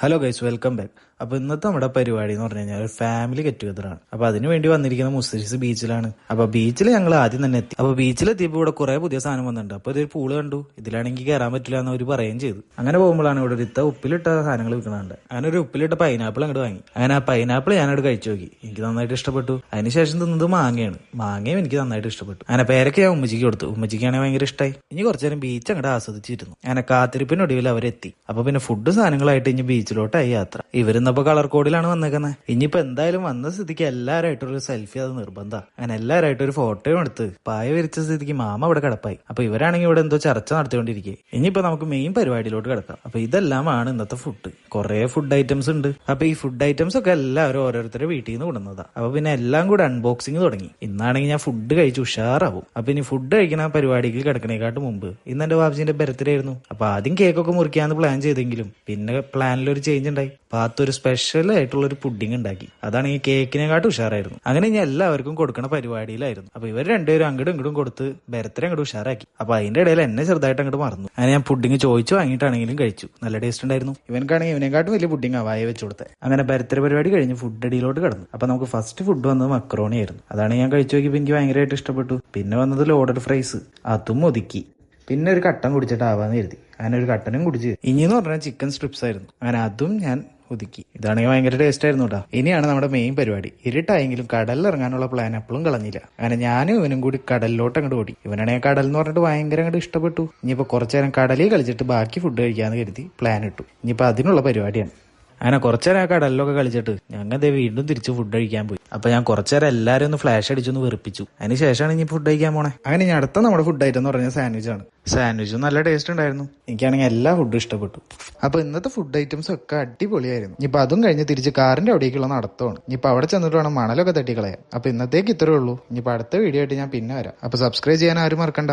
Hello guys, welcome back. അപ്പോൾ ഇന്നത്തെ നമ്മുടെ പരിപാടി എന്ന് പറഞ്ഞു കഴിഞ്ഞാൽ ഒരു ഫാമിലി ഗെറ്റ് ടുഗദറാണ്. അപ്പോൾ അതിന് വേണ്ടി വന്നിരിക്കുന്ന മുസ്തരിസ് ബീച്ചിലാണ്. അപ്പോൾ ബീച്ചിൽ ഞങ്ങൾ ആദ്യം തന്നെ എത്തി. അപ്പോൾ ബീച്ചിലെത്തിയപ്പോൾ ഇവിടെ കുറെ പുതിയ സാധനം വന്നിട്ടുണ്ട്. അപ്പോൾ ഇതൊരു പൂള് കണ്ടു. ഇതിലാണെങ്കിൽ കയറാൻ പറ്റില്ല എന്ന് അവർ പറയുകയും ചെയ്തു. അങ്ങനെ പോകുമ്പോഴാണ് ഇവിടെ ഒരു ഉപ്പിലിട്ട സാധനങ്ങൾ വിൽക്കുന്നുണ്ട്. അങ്ങനെ ഒരു ഉപ്പിലിട്ട പൈനാപ്പിൾ അങ്ങോട്ട് വാങ്ങി. അങ്ങനെ ആ പൈനാപ്പിൾ ഞാനവിടെ കഴിച്ചു നോക്കി. എനിക്ക് നന്നായിട്ട് ഇഷ്ടപ്പെട്ടു. അതിനുശേഷം തിന്നത് മാങ്ങയാണ്. മാങ്ങയും എനിക്ക് നന്നായിട്ട് ഇഷ്ടപ്പെട്ടു. അങ്ങനെ പേരൊക്കെ ഞാൻ ഉമ്മച്ചിക്ക് കൊടുത്തു. ഉമ്മച്ചിക്കാണെങ്കിൽ ഭയങ്കര ഇഷ്ടമായി. ഇനി കുറച്ചു നേരം ബീച്ച് അങ്ങോട്ട് ആസ്വദിച്ചിരുന്നു. അങ്ങനെ കാത്തിരിപ്പിനൊടുവിൽ അവരെത്തി. അപ്പോൾ പിന്നെ ഫുഡ് സാധനങ്ങളായിട്ട് ഇനി ബീച്ചിലോട്ടായി യാത്ര. ഇവരിന്നപ്പോ കളർ കോഡിലാണ് വന്നേക്കുന്നത്. ഇനിയിപ്പോ എന്തായാലും വന്ന സ്ഥിതിക്ക് എല്ലാവരായിട്ടൊരു സെൽഫി അത് നിർബന്ധം. അങ്ങനെ എല്ലാവരായിട്ട് ഒരു ഫോട്ടോയും എടുത്ത് പായ വിരിച്ച സ്ഥിതിക്ക് മാമ അവിടെ കിടപ്പായി. അപ്പൊ ഇവരാണെങ്കിൽ ഇവിടെ എന്തോ ചർച്ച നടത്തിക്കൊണ്ടിരിക്കുക. ഇനിയിപ്പോ നമുക്ക് മെയിൻ പരിപാടിയിലോട്ട് കിടക്കാം. അപ്പൊ ഇതെല്ലാമാണ് ഇന്നത്തെ ഫുഡ്. കുറെ ഫുഡ് ഐറ്റംസ് ഉണ്ട്. അപ്പൊ ഈ ഫുഡ് ഐറ്റംസ് ഒക്കെ എല്ലാവരും ഓരോരുത്തരുടെ വീട്ടിൽ നിന്ന് കൊണ്ടുവന്നതാ. അപ്പൊ പിന്നെ എല്ലാം കൂടെ അൺബോക്സിങ് തുടങ്ങി. ഇന്നാണെങ്കിൽ ഞാൻ ഫുഡ് കഴിച്ച് ഉഷാറാവും. അപ്പൊ ഇനി ഫുഡ് കഴിക്കുന്ന പരിപാടിക്ക് കിടക്കണേക്കാട്ട് മുമ്പ് ഇന്ന് എന്റെ ബാബുജിന്റെ ബർത്ത്ഡേ ആയിരുന്നു. അപ്പൊ ആദ്യം കേക്കൊക്കെ മുറിക്കാന്ന് പ്ലാൻ ചെയ്തെങ്കിലും പിന്നെ പ്ലാനിലൊരു ചേഞ്ച് ഉണ്ടായി. പാത്തൊരു സ്പെഷ്യൽ ആയിട്ടുള്ള ഒരു പുഡിംഗ് ഉണ്ടാക്കി. അതാണ് ഈ കേക്കിനെക്കാട്ടും ഉഷാറായിരുന്നു. അങ്ങനെ ഞാൻ എല്ലാവർക്കും കൊടുക്കണ പരിപാടിയിലായിരുന്നു. അപ്പൊ ഇവർ രണ്ടുപേരും അങ്ങോട്ടും ഇങ്ങോട്ടും കൊടുത്ത് ബർത്ത്ഡേ അങ്ങോട്ട് ഉഷാറാക്കി. അപ്പൊ അതിന്റെ ഇടയിൽ എന്നെ ചെറുതായിട്ട് അങ്ങോട്ട് മറന്നു. അങ്ങനെ ഞാൻ പുഡിംഗ് ചോദിച്ചു വാങ്ങിയിട്ടാണെങ്കിലും കഴിച്ചു. നല്ല ടേസ്റ്റ് ഉണ്ടായിരുന്നു. ഇവനക്കാണെങ്കിൽ ഇവനെക്കാട്ടും വലിയ പുഡിംഗ് വായ വെച്ച് കൊടുത്തത്. അങ്ങനെ ബർത്ത്ഡേ പരിപാടി കഴിഞ്ഞ് ഫുഡ് അടിയിലോട്ട് കടന്നു. അപ്പൊ നമുക്ക് ഫസ്റ്റ് ഫുഡ് വന്നത് മക്രോണി ആയിരുന്നു. അതാണ് ഞാൻ കഴിച്ചു നോക്കിയപ്പോൾ എനിക്ക് ഭയങ്കരമായിട്ട് ഇഷ്ടപ്പെട്ടു. പിന്നെ വന്നത് ലോഡഡ് ഫ്രൈസ്, അതും ഒതുക്കി. പിന്നെ ഒരു കട്ടൻ കുടിച്ചിട്ടാവാന്ന് കരുതി. അങ്ങനെ ഒരു കട്ടനും കുടിച്ച്. ഇനിയെന്ന് പറഞ്ഞാൽ ചിക്കൻ സ്ട്രിപ്സ് ആയിരുന്നു. അങ്ങനെ അതും ഞാൻ ഒതുക്കി. ഇതാണെങ്കിൽ ഭയങ്കര ടേസ്റ്റ് ആയിരുന്നു കേട്ടോ. ഇനിയാണ് നമ്മുടെ മെയിൻ പരിപാടി. ഇരുട്ടായെങ്കിലും കടലിൽ ഇറങ്ങാനുള്ള പ്ലാൻ എപ്പോഴും കളഞ്ഞില്ല. അങ്ങനെ ഞാനും ഇവനും കൂടി കടലിലോട്ട് അങ്ങോട്ട് ഓടി. ഇവനാണെങ്കിൽ കടൽ എന്ന് പറഞ്ഞിട്ട് ഭയങ്കര അങ്ങോട്ട് ഇഷ്ടപ്പെട്ടു. ഇനിയിപ്പോൾ കുറച്ചു നേരം കടലിൽ കളിച്ചിട്ട് ബാക്കി ഫുഡ് കഴിക്കാന്ന് കരുതി പ്ലാൻ ഇട്ടു. ഇനിയിപ്പോൾ അതിനുള്ള പരിപാടിയാണ്. അങ്ങനെ കുറച്ചേരം ആ കടലിലൊക്കെ കളിച്ചിട്ട് ഞങ്ങൾ വീണ്ടും തിരിച്ച് ഫുഡ് കഴിക്കാൻ പോയി. അപ്പൊ ഞാൻ കുറച്ചേരം എല്ലാവരും ഒന്ന് ഫ്ലാഷ് അടിച്ചൊന്ന് വെറുപ്പിച്ചു. അതിന് ശേഷമാണ് ഇനി ഫുഡ് കഴിക്കാൻ പോണേ. അങ്ങനെ ഞാൻ അടുത്ത നമ്മുടെ ഫുഡ് ഐറ്റം എന്ന് പറഞ്ഞാൽ സാൻഡ്വിച്ച് ആണ്. സാൻഡ്വിച്ചും നല്ല ടേസ്റ്റ് ഉണ്ടായിരുന്നു. എനിക്കാണെങ്കിൽ എല്ലാ ഫുഡും ഇഷ്ടപ്പെട്ടു. അപ്പൊ ഇന്നത്തെ ഫുഡ് ഐറ്റംസ് ഒക്കെ അടിപൊളിയായിരുന്നു. ഇനിയിപ്പോൾ അതും കഴിഞ്ഞ് തിരിച്ച് കാറിന്റെ അവിടേക്കുള്ള നടത്തമാണ്. ഇനിയിപ്പോൾ അവിടെ ചെന്നിട്ട് വേണം മണലൊക്കെ തട്ടിക്കളയാൻ. അപ്പൊ ഇന്നത്തേക്ക് ഇത്രേ ഉള്ളൂ. ഇനിയിപ്പോൾ അടുത്ത വീഡിയോ ആയിട്ട് ഞാൻ പിന്നെ വരാം. അപ്പൊ സബ്സ്ക്രൈബ് ചെയ്യാൻ ആരും മറക്കണ്ട.